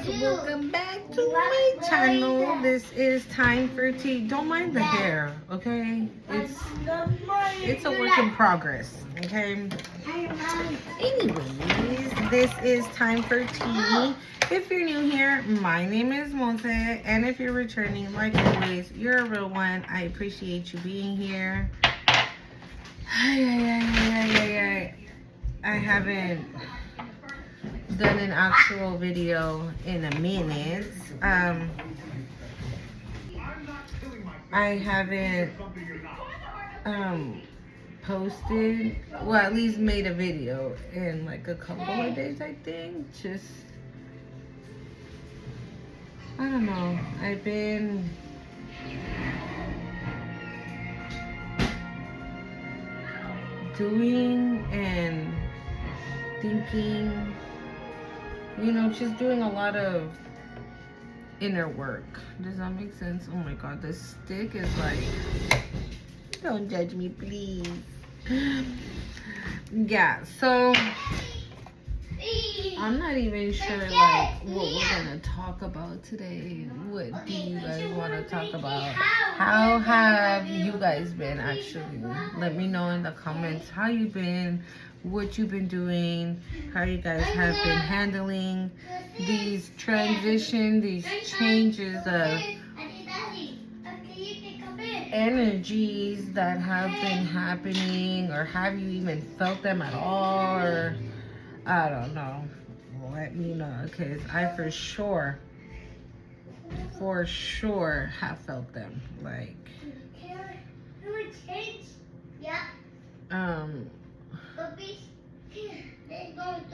guys, welcome back to my channel. This is Time for Tea. Don't mind the hair, okay? It's a work in progress, okay? Anyways, this is Time for Tea. If you're new here, my name is Monse, and if you're returning, like always, you're a real one. I appreciate you being here. I haven't done an actual video in a minute. I haven't posted, well, at least made a video in like a couple of days, I think. I don't know. I've been doing and thinking, just doing a lot of inner work. Does that make sense? Oh my god, this stick is like, don't judge me, please. Yeah, so I'm not even sure like what we're gonna talk about today. What do you guys want to talk about? How have you guys been? Actually, let me know in the comments how you've been, what you've been doing, how you guys have been handling these transitions, these changes of energies that have been happening, or have you even felt them at all, or I don't know. Let me know, because I for sure have felt them. Like,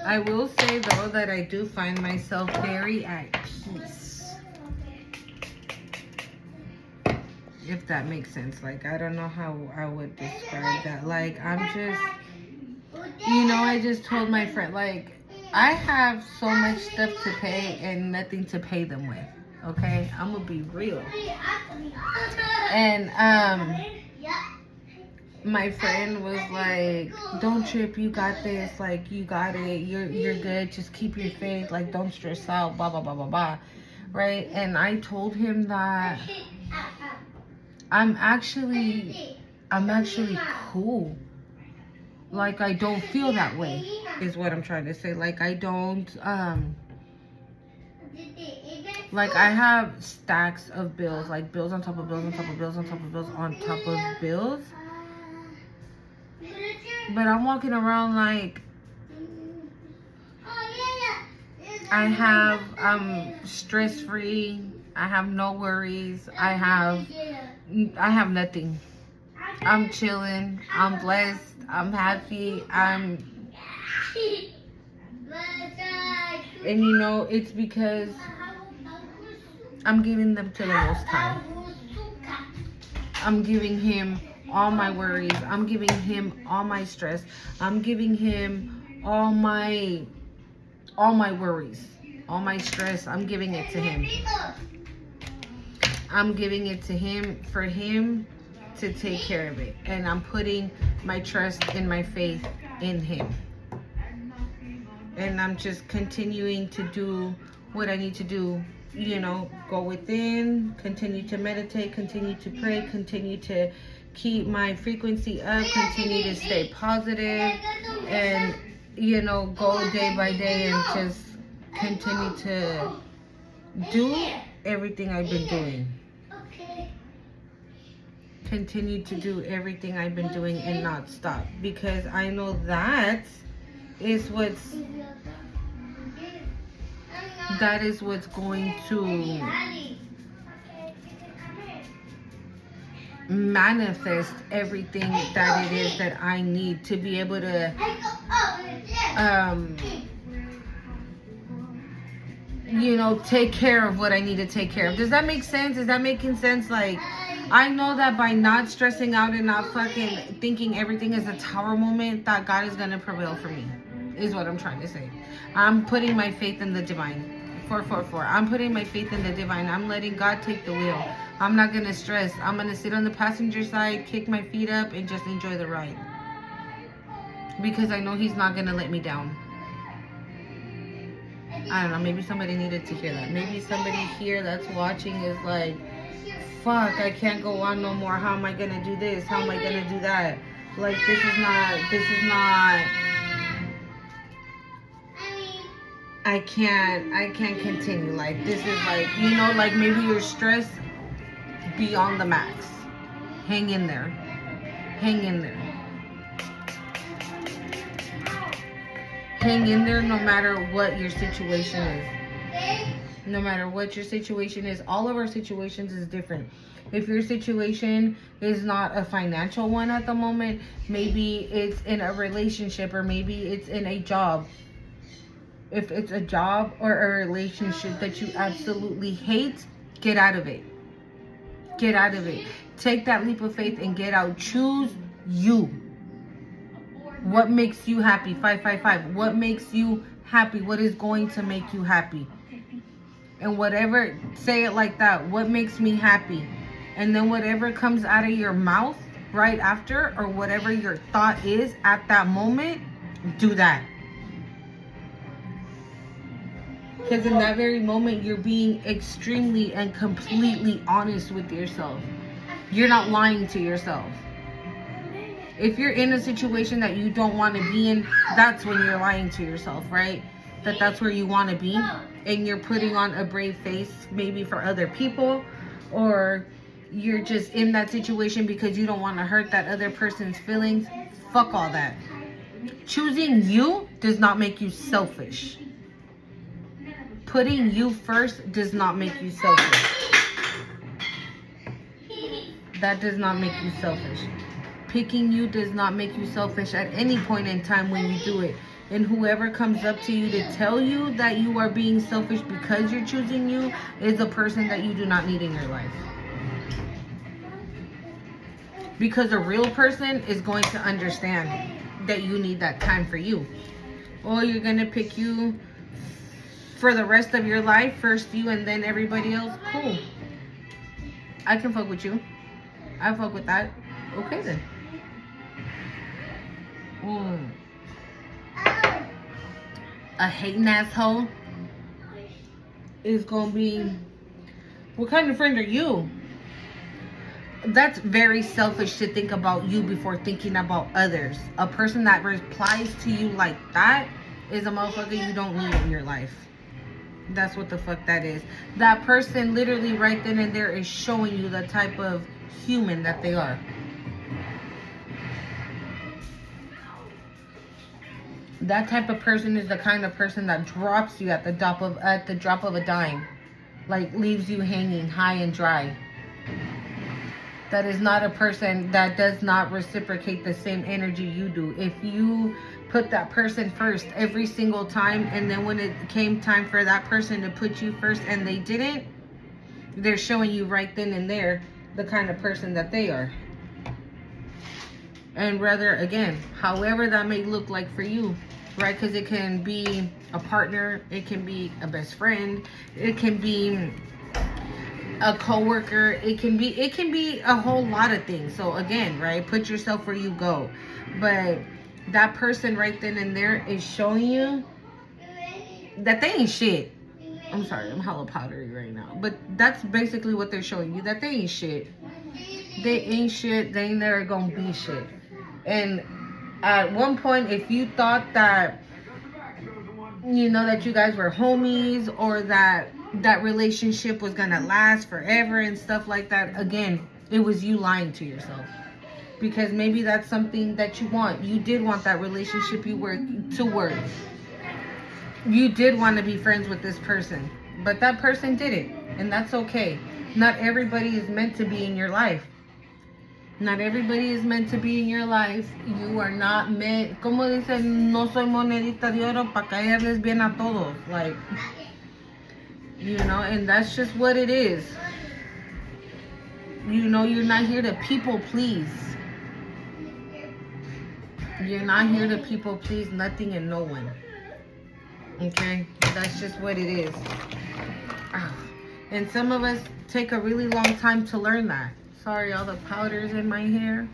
I will say though that I do find myself very at peace, if that makes sense. Like, I don't know how I would describe that. Like, I'm just, I just told my friend, like, I have so much stuff to pay and nothing to pay them with. Okay, I'm gonna be real. And my friend was like, don't trip, you got this, like, you got it, you're good, just keep your faith, like, don't stress out, blah blah blah blah blah, right? And I told him that I'm actually cool. Like, I don't feel that way, is what I'm trying to say. Like, I don't like, I have stacks of bills, like bills on top of bills on top of bills on top of bills on top of bills. But I'm walking around like I'm stress free. I have no worries. I have nothing. I'm chilling. I'm blessed. I'm happy. And it's because I'm giving them to the Most High. I'm giving him all my worries. I'm giving him all my stress. I'm giving him all my worries, all my stress. I'm giving it to him. I'm giving it to him for him to take care of it. And I'm putting my trust and my faith in him. And I'm just continuing to do what I need to do. Go within, continue to meditate, continue to pray, continue to keep my frequency up, continue to stay positive, and go day by day and just continue to do everything I've been doing. Continue to do everything I've been doing and not stop, because I know that is what's going to manifest everything that it is that I need to be able to take care of what I need to take care of. Does that make sense? Is that making sense? Like, I know that by not stressing out and not fucking thinking everything is a tower moment, that God is going to prevail for me, is what I'm trying to say. I'm putting my faith in the divine. 444. I'm putting my faith in the divine. I'm letting God take the wheel. I'm not going to stress. I'm going to sit on the passenger side, kick my feet up, and just enjoy the ride. Because I know he's not going to let me down. I don't know, maybe somebody needed to hear that. Maybe somebody here that's watching is like, fuck, I can't go on no more. How am I gonna do this? How am I gonna do that? Like, this is not, I can't continue. Like, this is like, you know, like maybe you're stressed beyond the max. Hang in there. Hang in there. Hang in there no matter what your situation is. No matter what your situation is, all of our situations is different. If your situation is not a financial one at the moment, maybe it's in a relationship or maybe it's in a job. If it's a job or a relationship that you absolutely hate, get out of it. Get out of it. Take that leap of faith and get out. Choose you. What makes you happy? 555. What makes you happy? What is going to make you happy? And whatever, say it like that. What makes me happy? And then whatever comes out of your mouth right after, or whatever your thought is at that moment, do that. Because in that very moment, you're being extremely and completely honest with yourself. You're not lying to yourself. If you're in a situation that you don't want to be in, that's when you're lying to yourself, right? That's where you want to be. And you're putting on a brave face maybe for other people, or you're just in that situation because you don't want to hurt that other person's feelings. Fuck all that. Choosing you does not make you selfish. Putting you first does not make you selfish. That does not make you selfish. Picking you does not make you selfish at any point in time when you do it. And whoever comes up to you to tell you that you are being selfish because you're choosing you is a person that you do not need in your life. Because a real person is going to understand that you need that time for you. Or you're going to pick you for the rest of your life, first you and then everybody else. Cool. I can fuck with you. I fuck with that. Okay then. A hating asshole is gonna be, what kind of friend are you? That's very selfish to think about you before thinking about others. A person that replies to you like that is a motherfucker you don't need in your life. That's what the fuck that is. That person literally right then and there is showing you the type of human that they are. That type of person is the kind of person that drops you at the drop of a dime. Like, leaves you hanging high and dry. That is not a person that does not reciprocate the same energy you do. If you put that person first every single time, and then when it came time for that person to put you first and they didn't, they're showing you right then and there the kind of person that they are. And rather, again, however that may look like for you, right? Because it can be a partner, it can be a best friend, it can be a coworker, it can be a whole lot of things. So again, right, put yourself where you go. But that person right then and there is showing you that they ain't shit. I'm sorry, I'm hella powdery right now, but that's basically what they're showing you, that they ain't shit. They ain't shit. They ain't never gonna be shit. And at one point, if you thought that, you know, that you guys were homies, or that relationship was gonna last forever and stuff like that, again, it was you lying to yourself. Because maybe that's something that you want. You did want that relationship to work. You did want to be friends with this person, but that person didn't, and that's okay. Not everybody is meant to be in your life. Not everybody is meant to be in your life. You are not meant, como dicen, no soy monedita de oro pa caerles bien a todos. Like, you know, and that's just what it is. You know, you're not here to people please. You're not here to people please nothing and no one. Okay? That's just what it is. And some of us take a really long time to learn that. Sorry, all the powder's in my hair.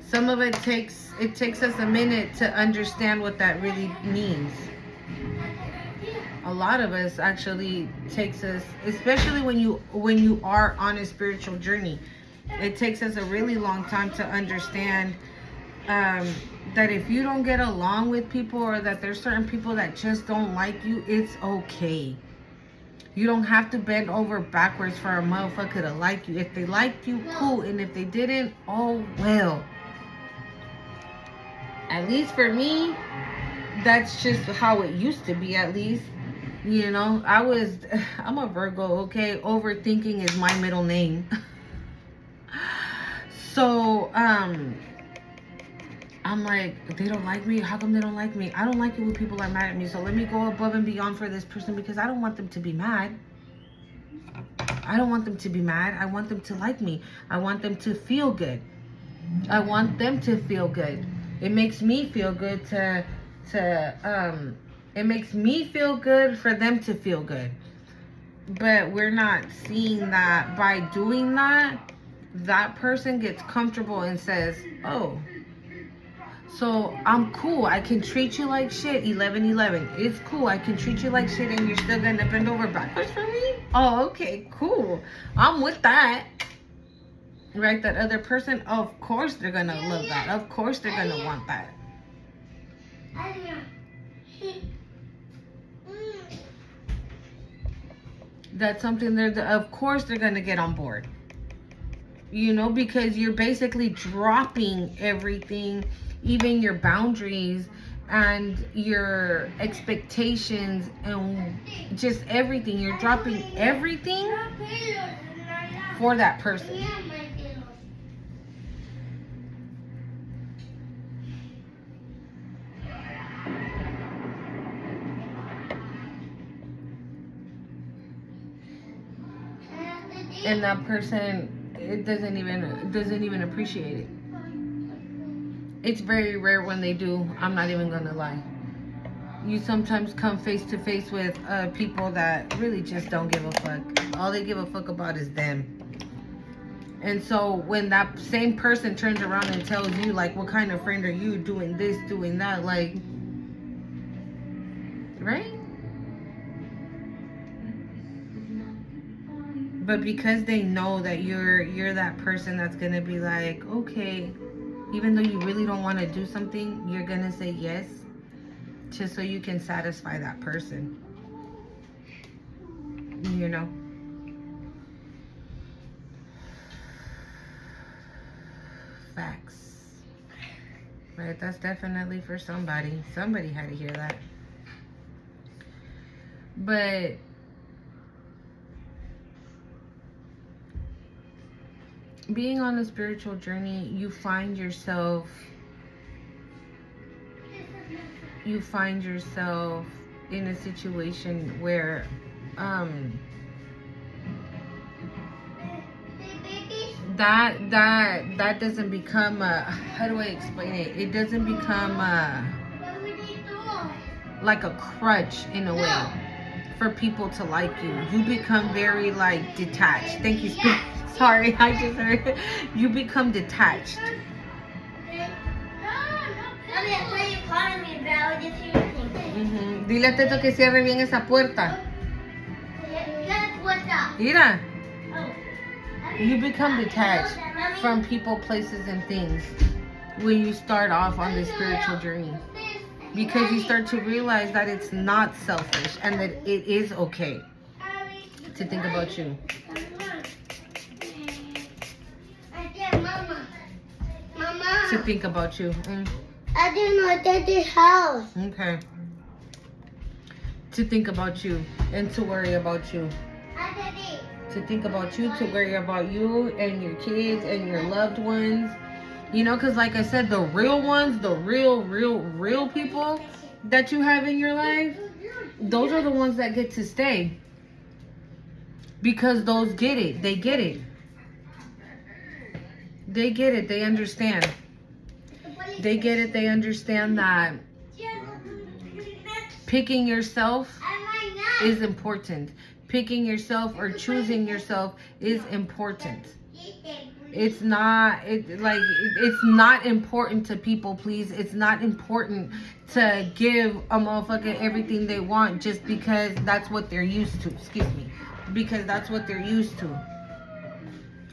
Some of it takes us a minute to understand what that really means. lot of us actually takes us, especially when you are on a spiritual journey, it takes us a really long time to understand that if you don't get along with people, or that there's certain people that just don't like you, it's okay. You don't have to bend over backwards for a motherfucker to like you. If they liked you, cool. And if they didn't, oh well. At least for me, that's just how it used to be, at least. You know, I'm a Virgo, okay? Overthinking is my middle name. So, I'm like, they don't like me? How come they don't like me? I don't like it when people are mad at me, so let me go above and beyond for this person, because I don't want them to be mad. I don't want them to be mad. I want them to like me. I want them to feel good. I want them to feel good. It makes me feel good it makes me feel good for them to feel good. But we're not seeing that by doing that, that person gets comfortable and says, oh, so I'm cool. I can treat you like shit. 11:11. It's cool. I can treat you like shit, and you're still gonna bend over backwards for me? Oh, okay, cool. I'm with that. Right? That other person, of course they're gonna love that. Of course they're gonna want that. That's something of course they're gonna get on board. You know, because you're basically dropping everything, even your boundaries and your expectations and just everything. You're dropping everything for that person. And that person, it doesn't even appreciate it. It's very rare when they do. I'm not even gonna lie. You sometimes come face to face with people that really just don't give a fuck. All they give a fuck about is them. And so when that same person turns around and tells you, like, what kind of friend are you, doing this, doing that, like, right? But because they know that you're that person that's gonna be like, okay, even though you really don't want to do something, you're gonna say yes, just so you can satisfy that person. You know? Facts. Right? That's definitely for somebody. Somebody had to hear that. But being on a spiritual journey, you find yourself in a situation where that doesn't become a, how do I explain it? It doesn't become like a crutch in a way for people to like you. You become very like detached. Thank you, Spirit. Sorry, I just heard. You become detached. Dile a Teto que cierre bien esa puerta. Mira. You become detached from people, places, and things when you start off on this spiritual journey. Because you start to realize that it's not selfish and that it is okay to think about you. To think about you. I didn't know Daddy's house. Okay. To think about you and to worry about you. To think about you, to worry about you and your kids and your loved ones. You know, because like I said, the real ones, the real people that you have in your life, those are the ones that get to stay. Because those get it. They get it. They get it. They understand. They get it. They understand that picking yourself is important. Picking yourself or choosing yourself is important. It's not, it's not important to people, please. It's not important to give a motherfucker everything they want just because that's what they're used to. Excuse me. Because that's what they're used to.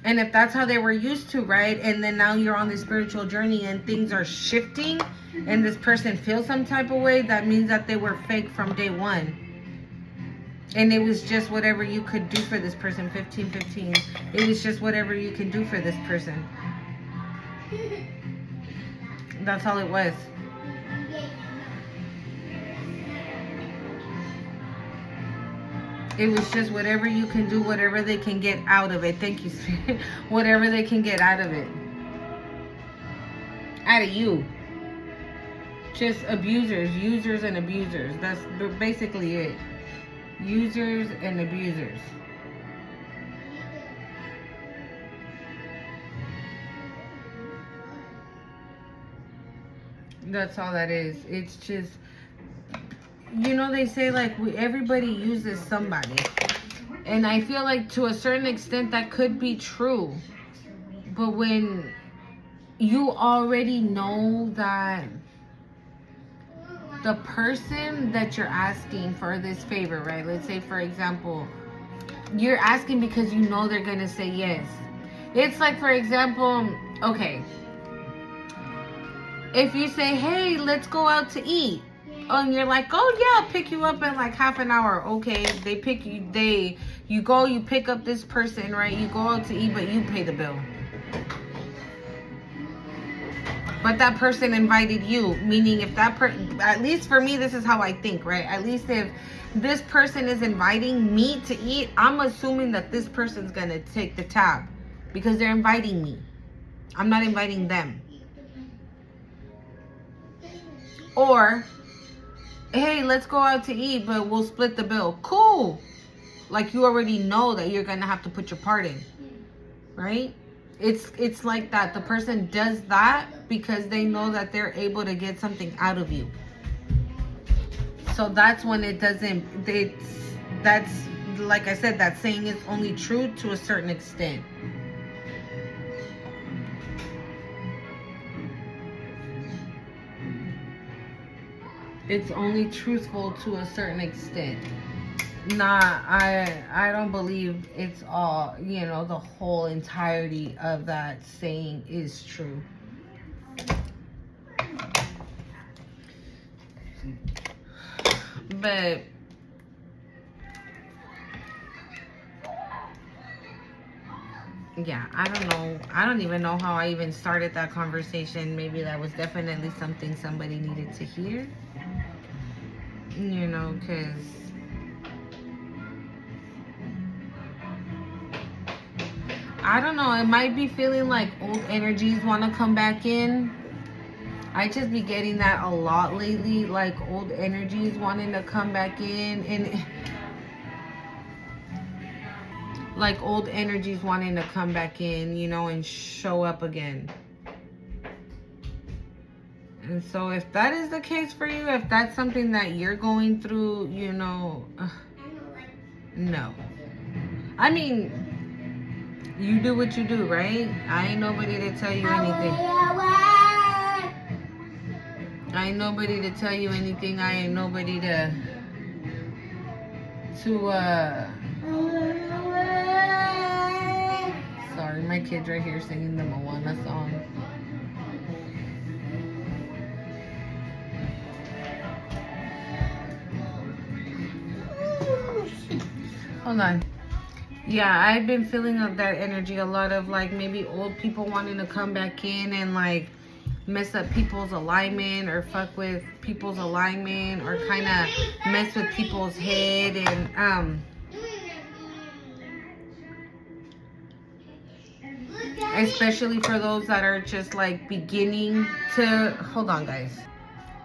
And if that's how they were used to, right? And then now you're on this spiritual journey and things are shifting and this person feels some type of way, that means that they were fake from day one. And it was just whatever you could do for this person. 1515. It was just whatever you can do for this person. That's all it was. It was just whatever you can do, whatever they can get out of it. Thank you, Spirit. Whatever they can get out of it. Out of you. Just abusers, users and abusers. That's basically it. Users and abusers. That's all that is. It's just, you know, they say like everybody uses somebody. And I feel like to a certain extent that could be true. But when you already know that the person that you're asking for this favor, right? Let's say, for example, you're asking because you know they're going to say yes. It's like, for example, okay, if you say, hey, let's go out to eat. Oh, and you're like, oh yeah, I'll pick you up in like half an hour. Okay, they pick you, you go, you pick up this person, right? You go out to eat, but you pay the bill. But that person invited you, meaning if that at least for me, this is how I think, right? At least if this person is inviting me to eat, I'm assuming that this person's gonna take the tab because they're inviting me. I'm not inviting them. Or, hey, let's go out to eat, but we'll split the bill. Cool. Like you already know that you're gonna have to put your part in, right? It's like that. The person does that because they know that they're able to get something out of you. So that's when it doesn't, that's, like I said, that saying is only true to a certain extent. It's only truthful to a certain extent. Nah, I don't believe it's all, you know, the whole entirety of that saying is true. But yeah, I don't know. I don't even know how I even started that conversation. Maybe that was definitely something somebody needed to hear. You know, because I don't know. It might be feeling like old energies want to come back in. I just be getting that a lot lately. Like old energies wanting to come back in. And like old energies wanting to come back in, you know, and show up again. And so if that is the case for you, if that's something that you're going through, you know, no. I mean, you do what you do, right? I ain't nobody to tell you anything. I ain't nobody to tell you anything. I ain't nobody to sorry, my kid's right here singing the Moana song. Hold on. Yeah, I've been feeling of that energy, a lot of like maybe old people wanting to come back in and like mess up people's alignment or fuck with people's alignment or kind of mess with people's head and especially for those that are just like beginning to, hold on guys,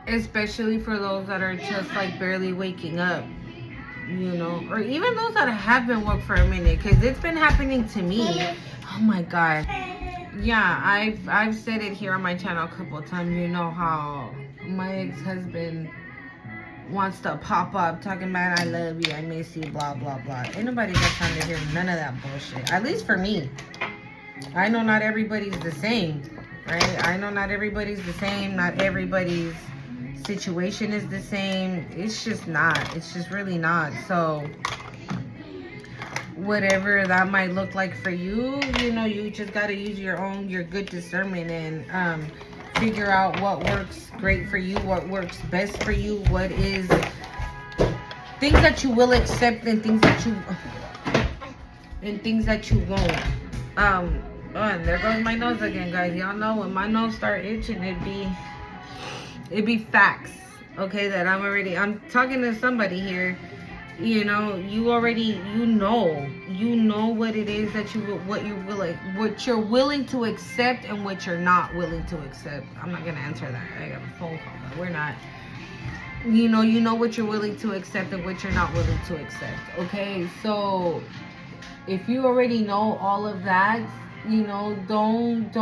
especially for those that are just like barely waking up, you know, or even those that have been woke for a minute, because it's been happening to me. Oh my god. Yeah, I've said it here on my channel a couple of times. You know how my ex-husband wants to pop up talking about I love you, I miss you, blah blah blah. Ain't nobody got time to hear none of that bullshit. At least for me. I know not everybody's the same, right? I know not everybody's the same. Not everybody's situation is the same. It's just not. It's just really not. So whatever that might look like for you, you know, you just got to use your good discernment and figure out what works great for you, what works best for you, what is things that you will accept and things that you won't. Oh, and there goes my nose again, guys. Y'all know when my nose start itching, it'd be facts. Okay, that I'm talking to somebody here. You know, you know what it is that what you're willing to accept and what you're not willing to accept. I'm not gonna answer that. I got a phone call, but we're not. You know what you're willing to accept and what you're not willing to accept. Okay, so if you already know all of that, you know, don't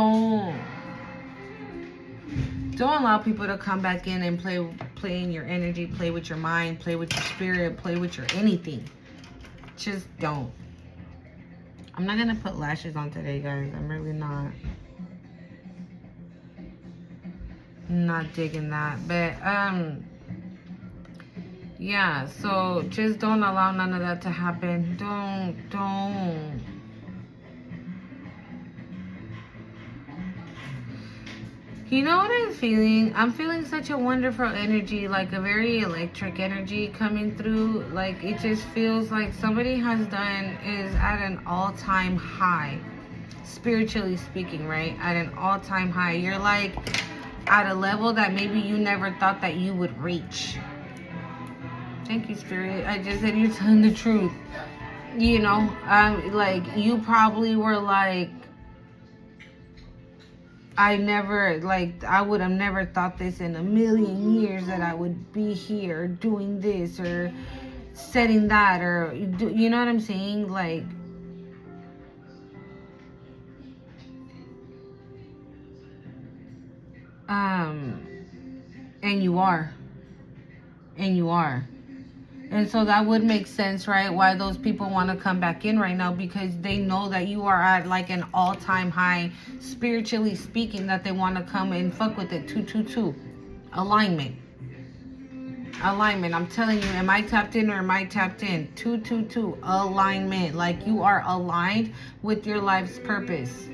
allow people to come back in and play in your energy, play with your mind, play with your spirit, play with your anything. Just don't. I'm not gonna put lashes on today, guys. I'm really not digging that. But yeah, so just don't allow none of that to happen. Don't. You know what I'm feeling? I'm feeling such a wonderful energy, like a very electric energy coming through. Like it just feels like somebody is at an all-time high, spiritually speaking, right? At an all-time high. You're like at a level that maybe you never thought that you would reach. Thank you, Spirit. I just said you're telling the truth. You know, like you probably were like, I would have never thought this in a million years that I would be here doing this or setting that, or you know what I'm saying? Like, and you are. And so that would make sense, right? Why those people want to come back in right now, because they know that you are at like an all-time high, spiritually speaking, that they want to come and fuck with it. 222. Alignment. I'm telling you, am I tapped in or am I tapped in? 222. Alignment. Like you are aligned with your life's purpose.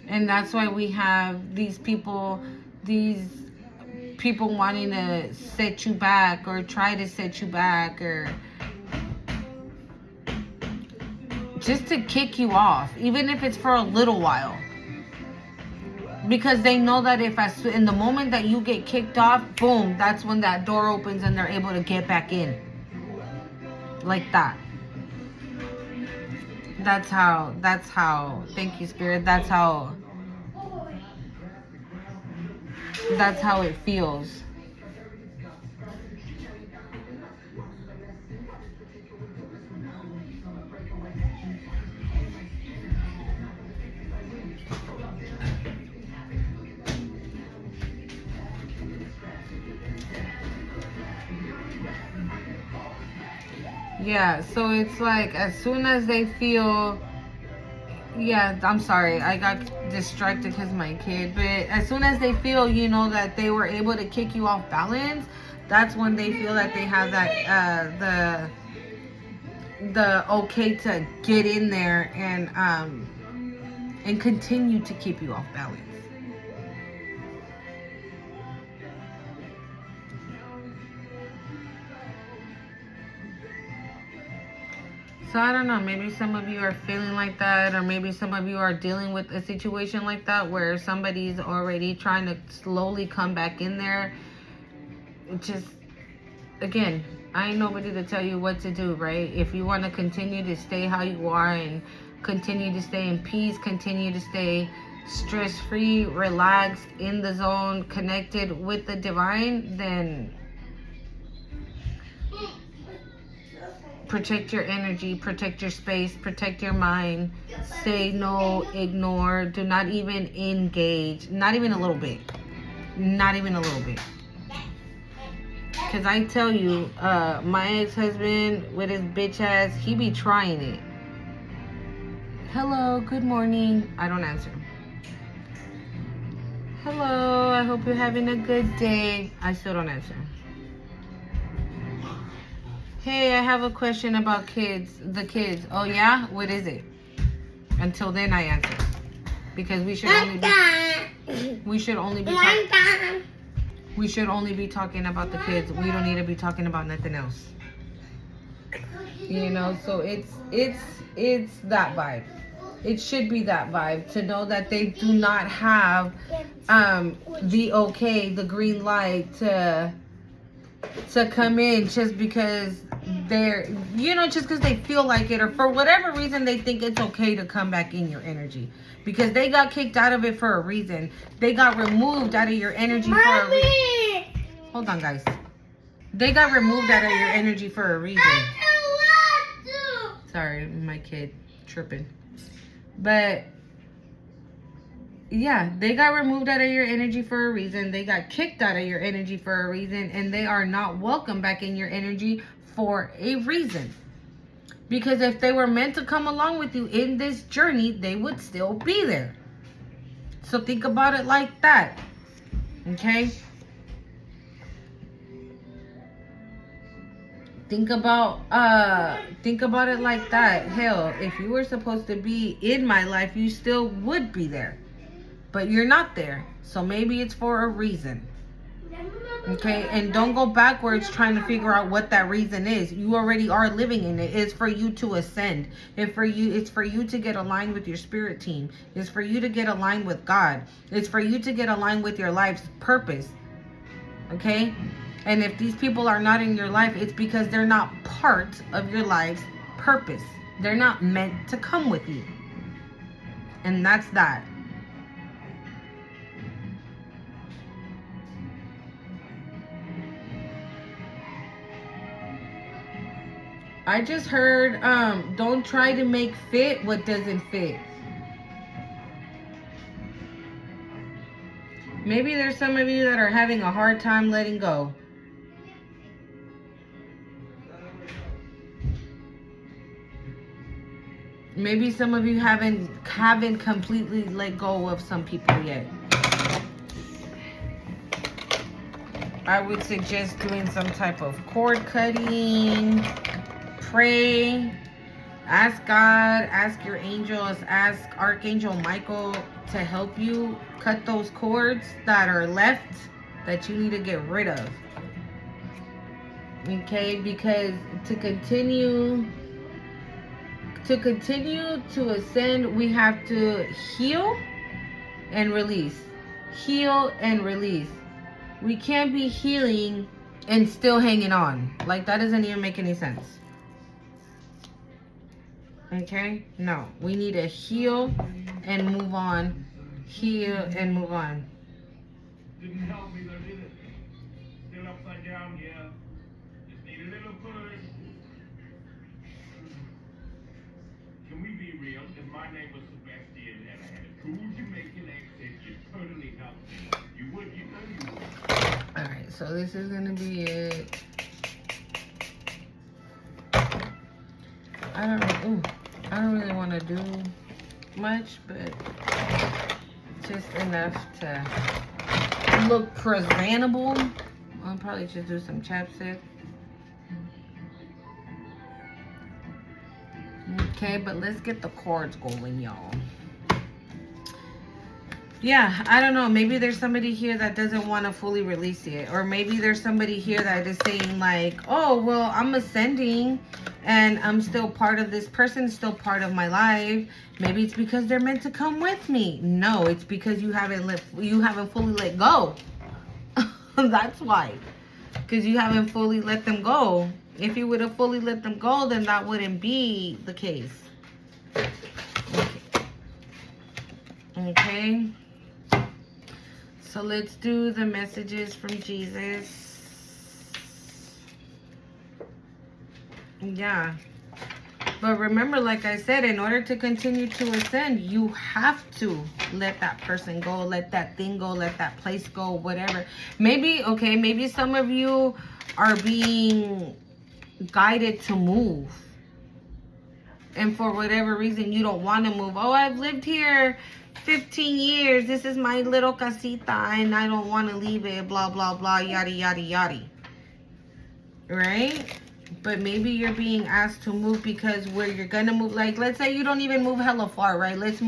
And that's why we have these people wanting to set you back or try to set you back or just to kick you off, even if it's for a little while. Because they know that in the moment that you get kicked off, boom, that's when that door opens and they're able to get back in. Like that. That's how, thank you, Spirit, that's how it feels. Yeah, so it's like as soon as they feel, yeah, I'm sorry, I got distracted because my kid, but as soon as they feel, you know, that they were able to kick you off balance, that's when they feel that they have that the okay to get in there and continue to keep you off balance. So I don't know, maybe some of you are feeling like that, or maybe some of you are dealing with a situation like that where somebody's already trying to slowly come back in there. Just, again, I ain't nobody to tell you what to do, right? If you want to continue to stay how you are and continue to stay in peace, continue to stay stress-free, relaxed, in the zone, connected with the divine, then protect your energy, protect your space, protect your mind. Say no, ignore, do not even engage. Not even a little bit. Not even a little bit. Because I tell you, my ex-husband with his bitch ass, he be trying it. Hello, good morning. I don't answer. Hello, I hope you're having a good day. I still don't answer. Hey, I have a question about the kids. Oh yeah? What is it? Until then I answer. Because we should only be talking about the kids. We don't need to be talking about nothing else. You know, so it's that vibe. It should be that vibe to know that they do not have the green light to come in just because just because they feel like it, or for whatever reason they think it's okay to come back in your energy, because they got kicked out of it for a reason. They got removed out of your energy for a reason. Hold on, guys. They got removed out of your energy for a reason. Sorry, my kid tripping. But yeah, they got removed out of your energy for a reason. They got kicked out of your energy for a reason, and they are not welcome back in your energy for a reason. Because if they were meant to come along with you in this journey, they would still be there. So think about it like that. Okay? Think about it like that. Hell, if you were supposed to be in my life, you still would be there. But you're not there. So maybe it's for a reason. Okay? And don't go backwards trying to figure out what that reason is. You already are living in it. It's for you to ascend. It's for you to get aligned with your spirit team. It's for you to get aligned with God. It's for you to get aligned with your life's purpose. Okay? And if these people are not in your life, it's because they're not part of your life's purpose. They're not meant to come with you. And that's that. I just heard, don't try to make fit what doesn't fit. Maybe there's some of you that are having a hard time letting go. Maybe some of you haven't completely let go of some people yet. I would suggest doing some type of cord cutting. Pray, ask God, ask your angels, ask Archangel Michael to help you cut those cords that are left that you need to get rid of. Okay, because to continue to ascend, we have to heal and release. Heal and release. We can't be healing and still hanging on. Like, that doesn't even make any sense. Okay? No. We need to heal and move on. Heal and move on. Didn't help me though, did it? Still upside down, yeah. Just need a little push. Can we be real? If my name was Sebastian and I had a cool Jamaican accent, you'd totally help me. You would, you know you would. Alright, so this is gonna be it. I don't really want to do much, but just enough to look presentable. I'll probably just do some chapstick. Okay, but let's get the cords going, y'all. Yeah, I don't know. Maybe there's somebody here that doesn't want to fully release it. Or maybe there's somebody here that is saying like, oh, well, I'm ascending and I'm still part of this person, still part of my life. Maybe it's because they're meant to come with me. No, it's because you haven't fully let go. That's why. Because you haven't fully let them go. If you would have fully let them go, then that wouldn't be the case. Okay. So let's do the messages from Jesus. Yeah. But remember, like I said, in order to continue to ascend, you have to let that person go, let that thing go, let that place go, whatever. Maybe some of you are being guided to move. and for whatever reason you don't want to move. Oh, I've lived here 15 years. This is my little casita and I don't want to leave it. Blah, blah, blah, yada, yada, yada. Right? But maybe you're being asked to move because where you're going to move, like, let's say you don't even move hella far, right? Let's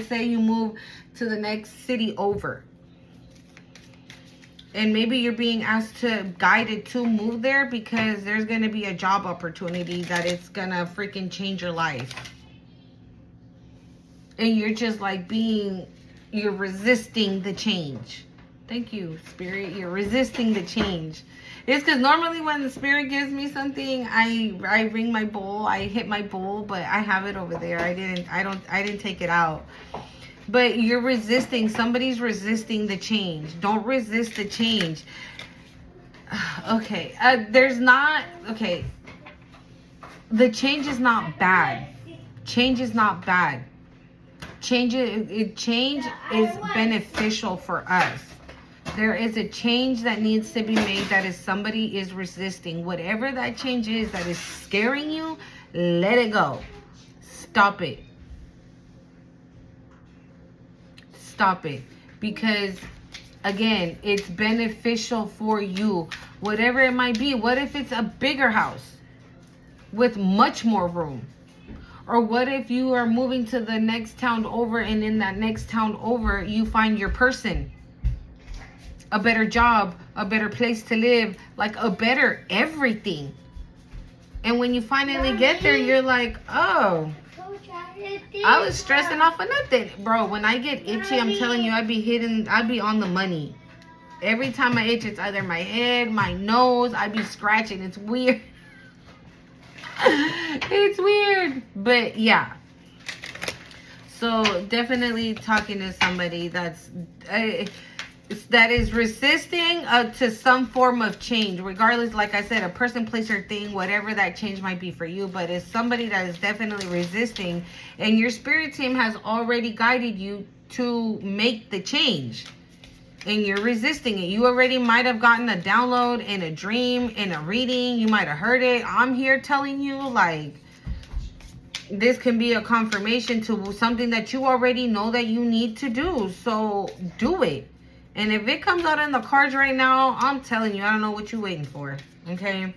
say you move to the next city over. And maybe you're being asked to, guided to move there because there's going to be a job opportunity that it's going to freaking change your life. And you're just like you're resisting the change. Thank you, Spirit. You're resisting the change. It's because normally when the Spirit gives me something, I ring my bowl, I hit my bowl, but I have it over there. I didn't take it out. But you're resisting. Somebody's resisting the change. Don't resist the change. Okay. Okay. The change is not bad. Change is not bad. Change is beneficial for us. There is a change that needs to be made that is somebody is resisting. Whatever that change is that is scaring you, let it go. Stop it. Stop it. Because, again, it's beneficial for you. Whatever it might be. What if it's a bigger house with much more room? Or what if you are moving to the next town over and in that next town over you find your person? A better job, a better place to live, like a better everything. And when you finally get there, you're like, oh, I was stressing off of nothing. Bro, when I get itchy, I'm telling you, I'd be on the money. Every time I itch, it's either my head, my nose, I'd be scratching. It's weird. It's weird. But yeah. So definitely talking to somebody that is resisting to some form of change, regardless, like I said, a person, place, or thing, whatever that change might be for you. But it's somebody that is definitely resisting, and your spirit team has already guided you to make the change, and you're resisting it. You already might have gotten a download in a dream, in a reading. You might have heard it. I'm here telling you, like, this can be a confirmation to something that you already know that you need to do. So do it. And if it comes out in the cards right now, I'm telling you, I don't know what you're waiting for. Okay?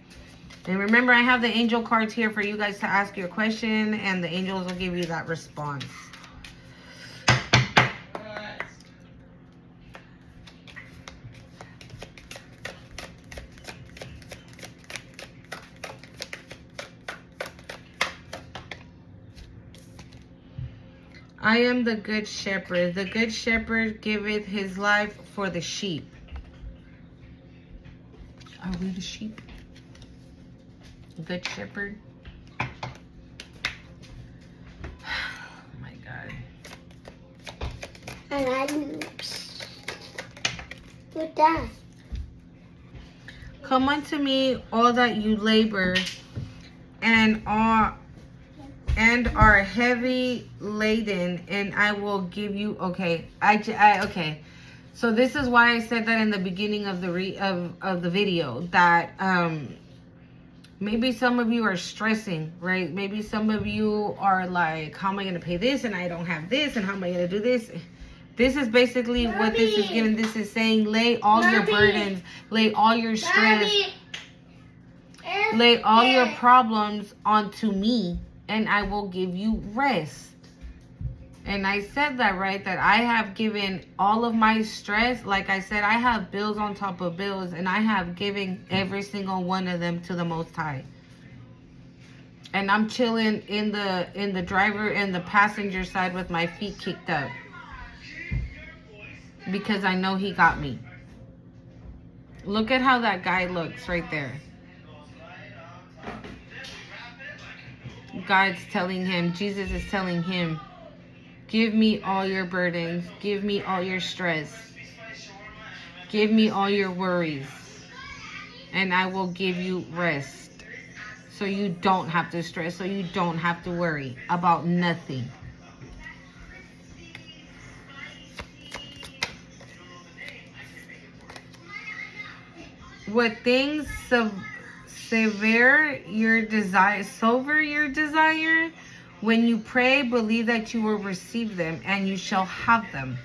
And remember, I have the angel cards here for you guys to ask your question, and the angels will give you that response. I am the good shepherd. The good shepherd giveth his life for the sheep. Are we the sheep? Good shepherd. Oh my God. And I'm with that. Come unto me, all that you labor and are heavy laden, and I will give you. Okay, okay. So this is why I said that in the beginning of the video, that maybe some of you are stressing, right? Maybe some of you are like, how am I going to pay this, and I don't have this, and how am I going to do this? This is basically what this is giving. This is saying, lay all your burdens, lay all your stress, lay all your problems onto me, and I will give you rest. And I said that, right? That I have given all of my stress. Like I said, I have bills on top of bills, and I have given every single one of them to the Most High. And I'm chilling in the driver and the passenger side with my feet kicked up, because I know He got me. Look at how that guy looks right there. God's telling him, Jesus is telling him, give me all your burdens, give me all your stress, give me all your worries, and I will give you rest. So you don't have to stress, so you don't have to worry about nothing. What things soever your desire, When you pray, believe that you will receive them and you shall have them.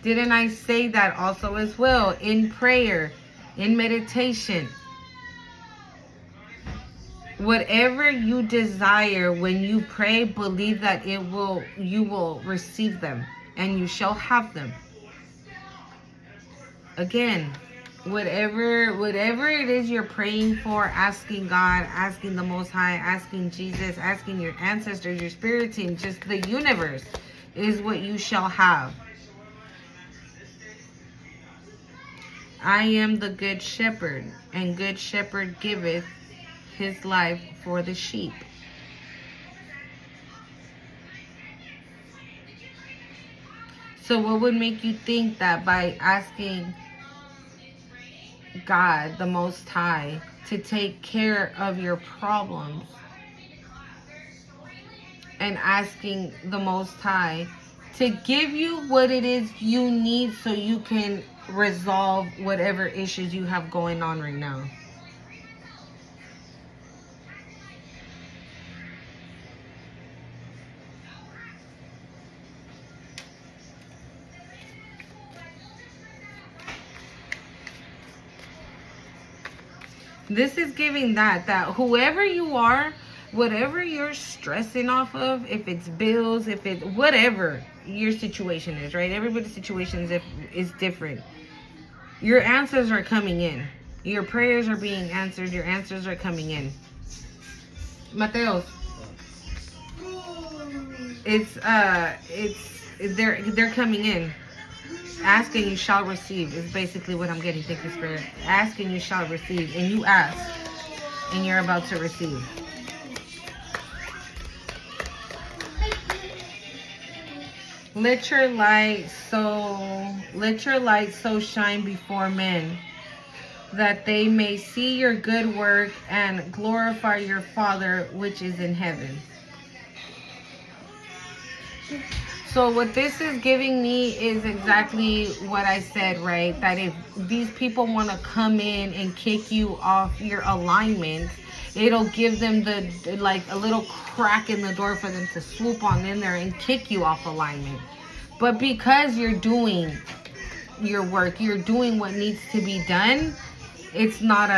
Didn't I say that also as well? In prayer, in meditation. Whatever you desire, when you pray, believe that you will receive them and you shall have them. Again, whatever it is you're praying for, asking God, asking the Most High, asking Jesus, asking your ancestors, your spirit team, just the universe, is what you shall have. I am the good shepherd, and good shepherd giveth his life for the sheep. So what would make you think that by asking God, the Most High, to take care of your problems and asking the Most High to give you what it is you need so you can resolve whatever issues you have going on right now? This is giving that whoever you are, whatever you're stressing off of, if it's bills, if it's whatever your situation is, right? Everybody's situation is different. Your answers are coming in. Your prayers are being answered. Your answers are coming in. Mateos, they're coming in. Ask and you shall receive is basically what I'm getting. Thank you, Spirit. Ask and you shall receive. And you ask and you're about to receive. Let your light so shine before men, that they may see your good work and glorify your Father which is in heaven. So what this is giving me is exactly what I said, right? That if these people want to come in and kick you off your alignment, it'll give them like a little crack in the door for them to swoop on in there and kick you off alignment. But because you're doing your work, you're doing what needs to be done, it's not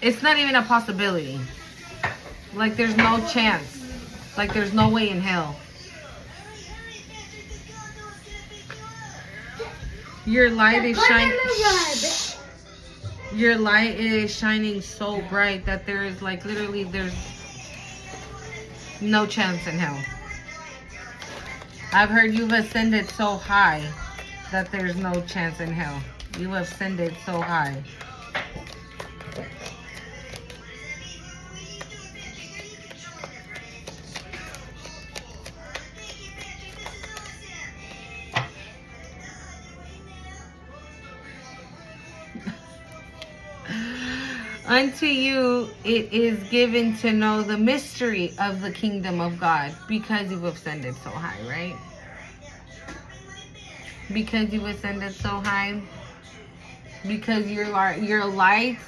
even a possibility. Like there's no chance. Like there's no way in hell. Your light is shining. Your light is shining so bright that there is like literally there's no chance in hell. I've heard you've ascended so high that there's no chance in hell. You have ascended so high. Unto you it is given to know the mystery of the kingdom of God, because you've ascended so high, right? Because you've ascended so high, because your light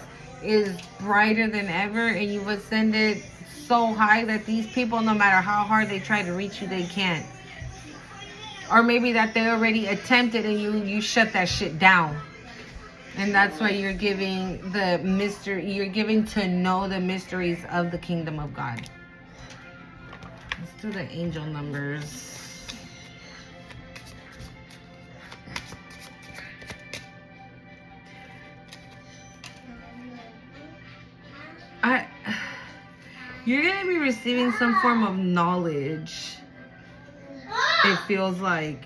is brighter than ever, and you've ascended so high that these people, no matter how hard they try to reach you, they can't. Or maybe that they already attempted and you shut that shit down. And that's why you're giving the mystery, you're giving to know the mysteries of the kingdom of God. Let's do the angel numbers. You're going to be receiving some form of knowledge, it feels like.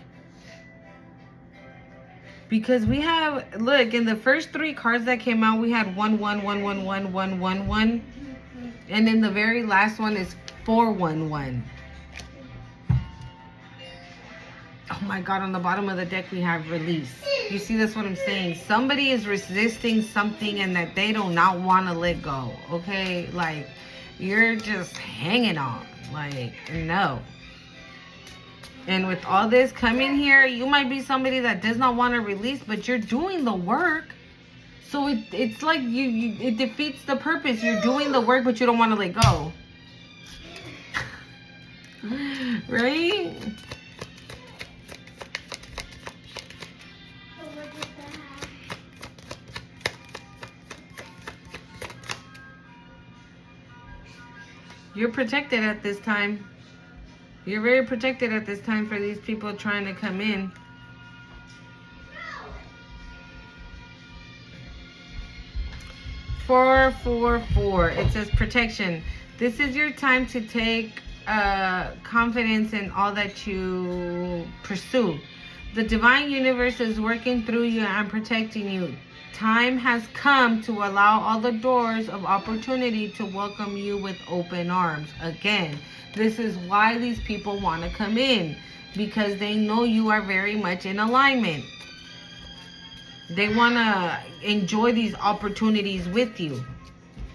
Because we have, look, in the first three cards that came out, we had 1 1 1 1 1 1 1 1. And then the very last one is 4 1 1. Oh my God, on the bottom of the deck we have release. You see, that's what I'm saying. Somebody is resisting something and that they do not want to let go. Okay? Like, you're just hanging on. Like, no. And with all this coming here, you might be somebody that does not want to release, but you're doing the work. So it's like it defeats the purpose. You're doing the work, but you don't want to let go. Right? You're protected at this time. You're very protected at this time for these people trying to come in. Four. It says protection. This is your time to take confidence in all that you pursue. The divine universe is working through you and protecting you. Time has come to allow all the doors of opportunity to welcome you with open arms. Again, this is why these people want to come in, because they know you are very much in alignment. They want to enjoy these opportunities with you,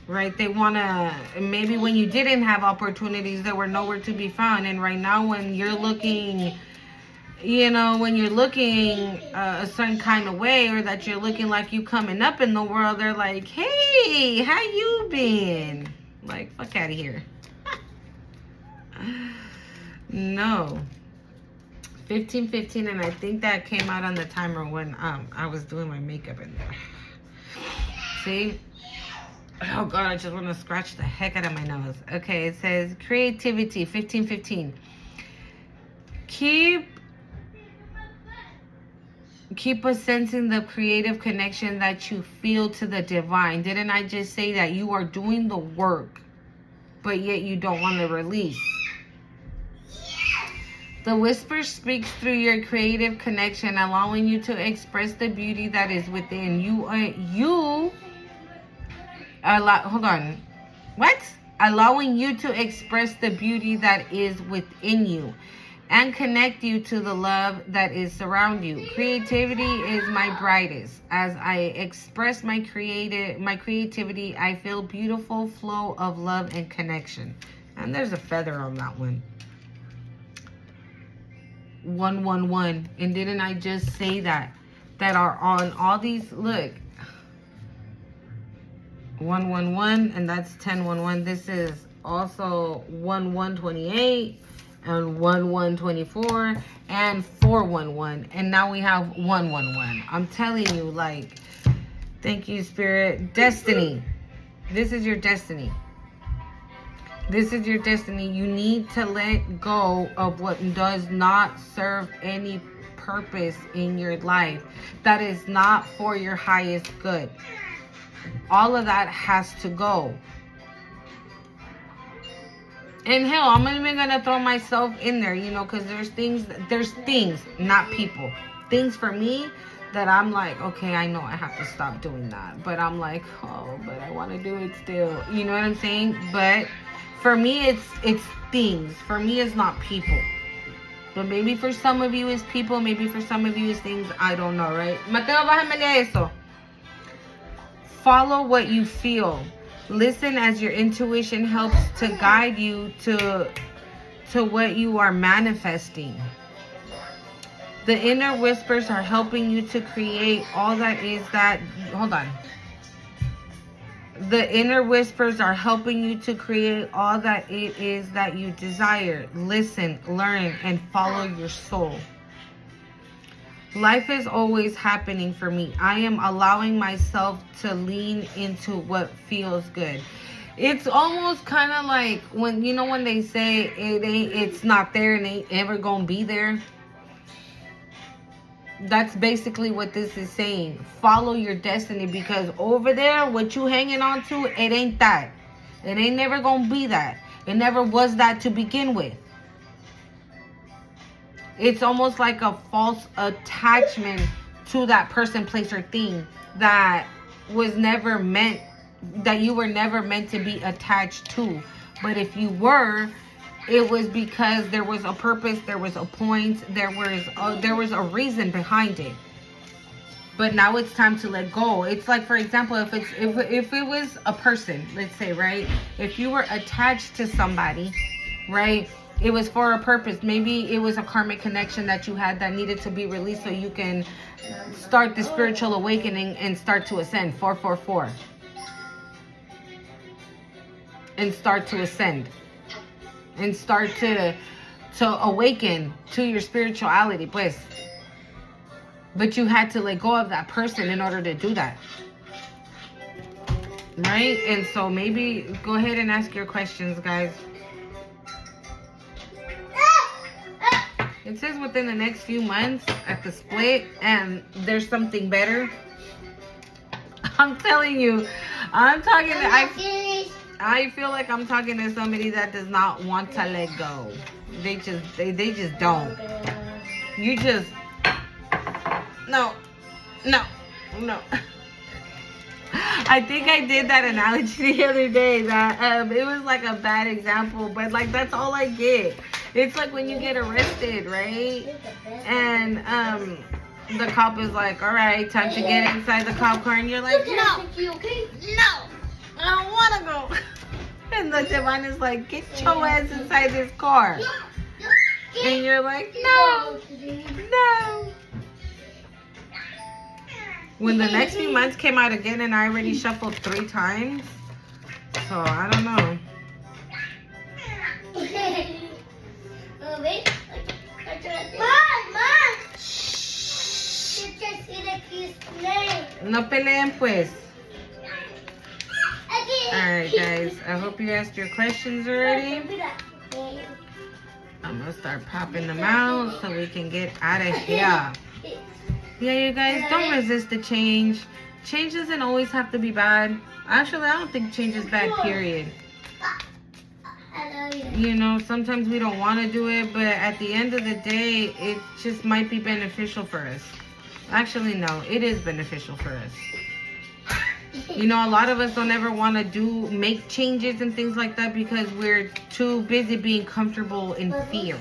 right? They want to, maybe when you didn't have opportunities, they were nowhere to be found. And right now, when you're looking, when you're looking a certain kind of way, or that you're looking like you coming up in the world, they're like, hey, how you been? Like, fuck out of here. No. 15:15, and I think that came out on the timer when I was doing my makeup in there. See? Oh God, I just want to scratch the heck out of my nose. Okay, it says creativity, 15:15. Keep us sensing the creative connection that you feel to the divine. Didn't I just say that you are doing the work, but yet you don't want to release? The whisper speaks through your creative connection, allowing you to express the beauty that is within you. Allowing you to express the beauty that is within you and connect you to the love that is surround you. Creativity is my brightest. As I express my creativity, I feel beautiful flow of love and connection. And there's a feather on that one. 111. And didn't I just say that are on all these? Look, 111, and that's 1011. This is also 1128 and 1124 and 411, and now we have 111. I'm telling you, like, thank you, Spirit. Destiny. This is your destiny. This is your destiny. You need to let go of what does not serve any purpose in your life, that is not for your highest good. All of that has to go. And hell, I'm even gonna throw myself in there, because there's things, not people. Things for me that I'm like, okay, I know I have to stop doing that. But I'm like, oh, but I want to do it still. You know what I'm saying? But for me, it's things. For me, it's not people. But maybe for some of you it's people. Maybe for some of you it's things. I don't know, right? Mateo, bájamele eso. Follow what you feel. Listen as your intuition helps to guide you to what you are manifesting. The inner whispers are helping you to create all that is that. Hold on. The inner whispers are helping you to create all that it is that you desire. Listen, learn, and follow your soul. Life is always happening for me. I am allowing myself to lean into what feels good. It's almost kind of like when they say it's not there and ain't ever gonna be there. That's basically what this is saying. Follow your destiny, because over there, what you hanging on to, it ain't that. It ain't never gonna be that. It never was that to begin with. It's almost like a false attachment to that person, place, or thing that was never meant, that you were never meant to be attached to. But if you were, it was because there was a purpose, there was a point, there was a reason behind it. But now it's time to let go. It's like, for example, if it was a person, let's say, right? If you were attached to somebody, right? it was for a purpose. Maybe it was a karmic connection that you had that needed to be released so you can start the spiritual awakening and start to ascend. 444. And start to ascend. And start to awaken to your spirituality, pues. But you had to let go of that person in order to do that. Right? And so maybe go ahead and ask your questions, guys. It says within the next few months at the split, and there's something better. I'm telling you, I feel like I'm talking to somebody that does not want to let go. They just don't. You just no. I think I did that analogy the other day that it was like a bad example, but like that's all I get. It's like when you get arrested, right? And the cop is like, all right, time to get inside the cop car, and you're like, no, I don't want to go. And the divine is like, get your ass inside this car. And you're like, no. When the next few months came out again, and I already shuffled 3 times, so I don't know. No peleen, pues. Alright, guys. I hope you asked your questions already. I'm gonna start popping them out so we can get out of here. Yeah, you guys, don't resist the change. Change doesn't always have to be bad. Actually, I don't think change is bad, period. You know, sometimes we don't want to do it, but at the end of the day, it just might be beneficial for us. Actually, no, it is beneficial for us. You know, a lot of us don't ever want to make changes and things like that because we're too busy being comfortable in fear.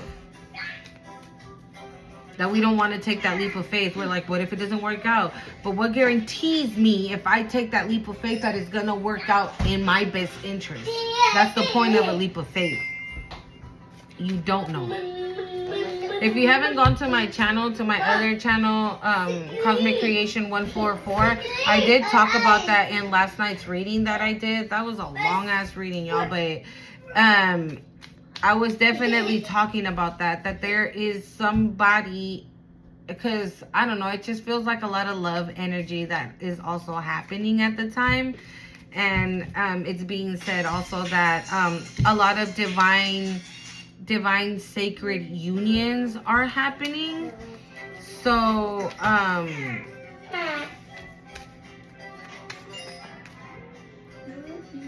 That we don't want to take that leap of faith. We're like, what if it doesn't work out? But what guarantees me if I take that leap of faith that it's going to work out in my best interest? That's the point of a leap of faith. You don't know. If you haven't gone to my channel, to my other channel, Cosmic Creation 144, I did talk about that in last night's reading that I did. That was a long ass reading, y'all, but I was definitely talking about that there is somebody, because I don't know, it just feels like a lot of love energy that is also happening at the time. And it's being said also that a lot of divine sacred unions are happening. So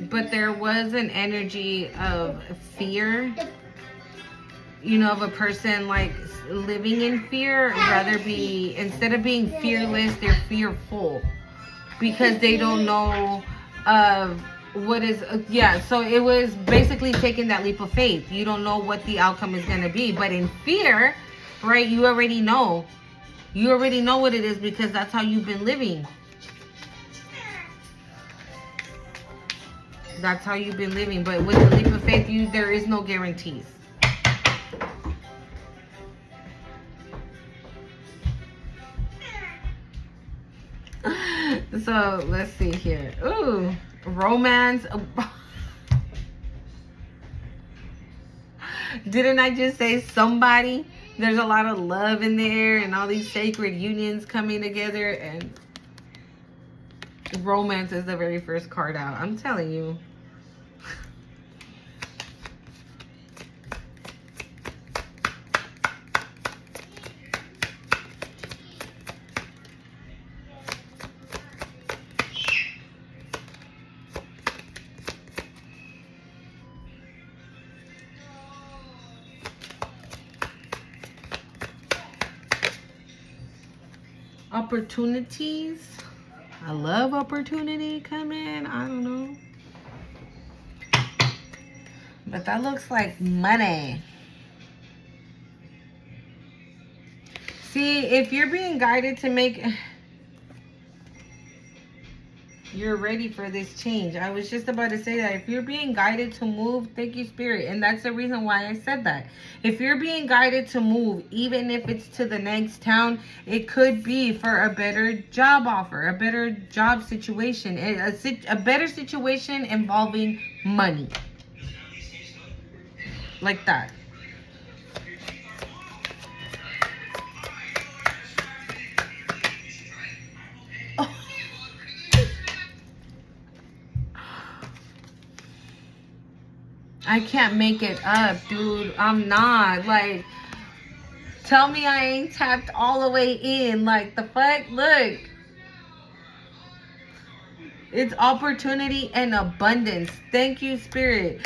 but there was an energy of fear, you know, of a person like living in fear, rather be, instead of being fearless, they're fearful because they don't know what is, so it was basically taking that leap of faith. You don't know what the outcome is going to be, but in fear, right, you already know what it is because that's how you've been living. That's how you've been living. But with the leap of faith, there is no guarantees. So let's see here. Ooh, romance. Didn't I just say somebody? There's a lot of love in there and all these sacred unions coming together, and romance is the very first card out. I'm telling you. Opportunities. I love opportunity coming. I don't know. But that looks like money. See, if you're being guided to make... You're ready for this change. I was just about to say that. If you're being guided to move, thank you, Spirit. And that's the reason why I said that. If you're being guided to move, even if it's to the next town, it could be for a better job offer, a better job situation, a better situation involving money. Like that. I can't make it up, dude. I'm not. Like, tell me I ain't tapped all the way in. Like, the fuck? Look. It's opportunity and abundance. Thank you, Spirit.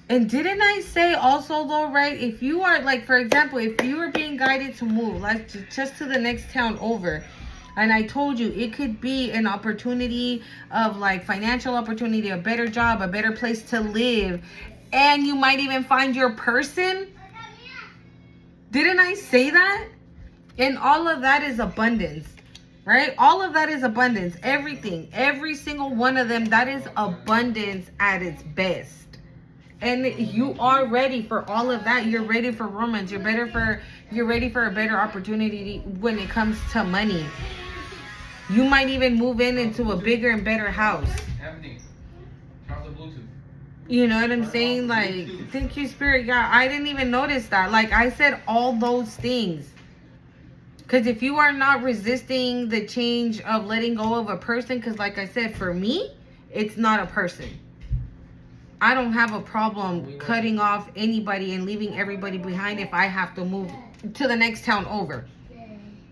And didn't I say also, though, right? If you are, like, for example, if you are being guided to move, like, just to the next town over, and I told you, it could be an opportunity of, like, financial opportunity, a better job, a better place to live. And you might even find your person. Didn't I say that? And all of that is abundance, right? All of that is abundance. Everything, every single one of them, that is abundance at its best. And you are ready for all of that. You're ready for romance. You're ready for a better opportunity when it comes to money. You might even move into a bigger and better house. You know what I'm saying? Like, thank you, Spirit. Yeah, I didn't even notice that. Like, I said all those things. Because if you are not resisting the change of letting go of a person, because like I said, for me, it's not a person. I don't have a problem cutting off anybody and leaving everybody behind if I have to move to the next town over.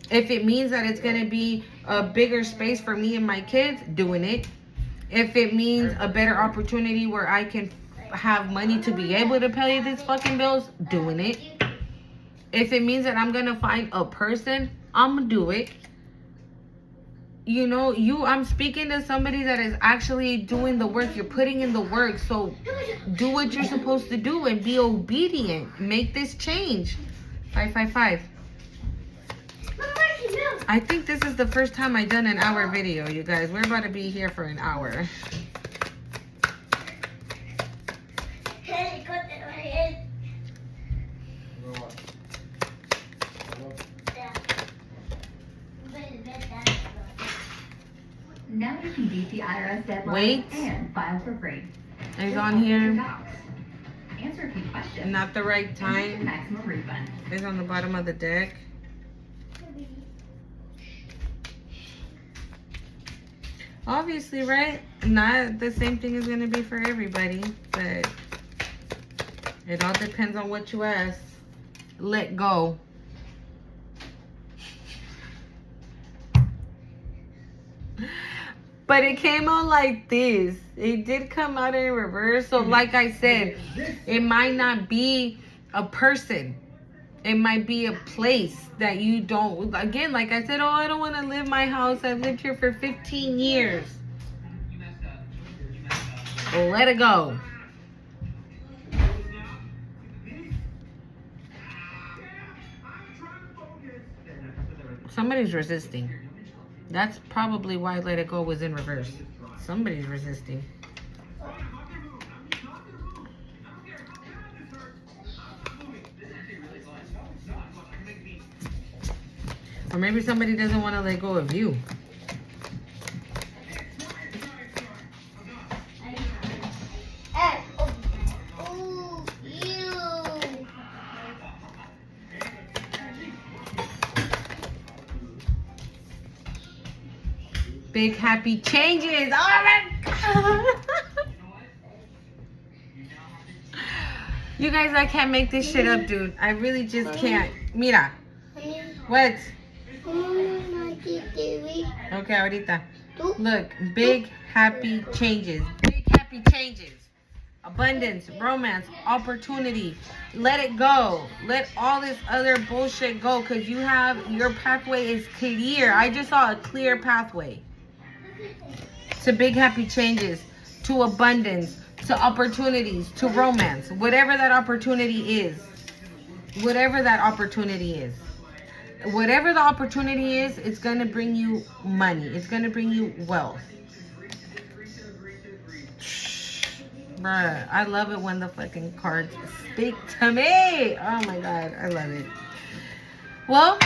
If it means that it's going to be a bigger space for me and my kids, doing it. If it means a better opportunity where I can have money to be able to pay these fucking bills, doing it. If it means that I'm going to find a person, I'm going to do it. You know, I'm speaking to somebody that is actually doing the work. You're putting in the work. So do what you're supposed to do and be obedient. Make this change. 555. I think this is the first time I've done an hour video, you guys. We're about to be here for an hour. Now you can beat the IRS deadline Wait. and file for free. It's on here. Answer a few questions. Not the right time. Maximum refund. It's on the bottom of the deck. Obviously, right? Not the same thing is going to be for everybody, but it all depends on what you ask. Let go. But it came out like this. It did come out in reverse. So like I said, it might not be a person. It might be a place that you don't, again, like I said, oh, I don't want to live my house. I've lived here for 15 years. Let it go. Somebody's resisting. That's probably why Let It Go was in reverse. Somebody's resisting. Or maybe somebody doesn't want to let go of you. Big happy changes. Oh my God. You guys, I can't make this shit up, dude. I really just can't. Mira. What? Okay, ahorita. Look, big happy changes. Big happy changes. Abundance, romance, opportunity. Let it go. Let all this other bullshit go, because your pathway is clear. I just saw a clear pathway to big happy changes, to abundance, to opportunities, to romance. Whatever that opportunity is. Whatever that opportunity is. whatever the opportunity is, it's going to bring you money. It's going to bring you wealth. Bruh, I love it when the fucking cards speak to me. Oh my god, I love it. Well,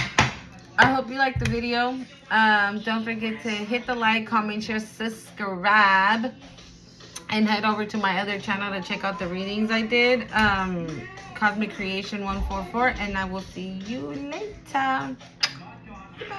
I hope you liked the video. Don't forget to hit the like, comment, share, subscribe, and head over to my other channel to check out the readings I did. Cosmic Creation 144, and I will see you later. Goodbye.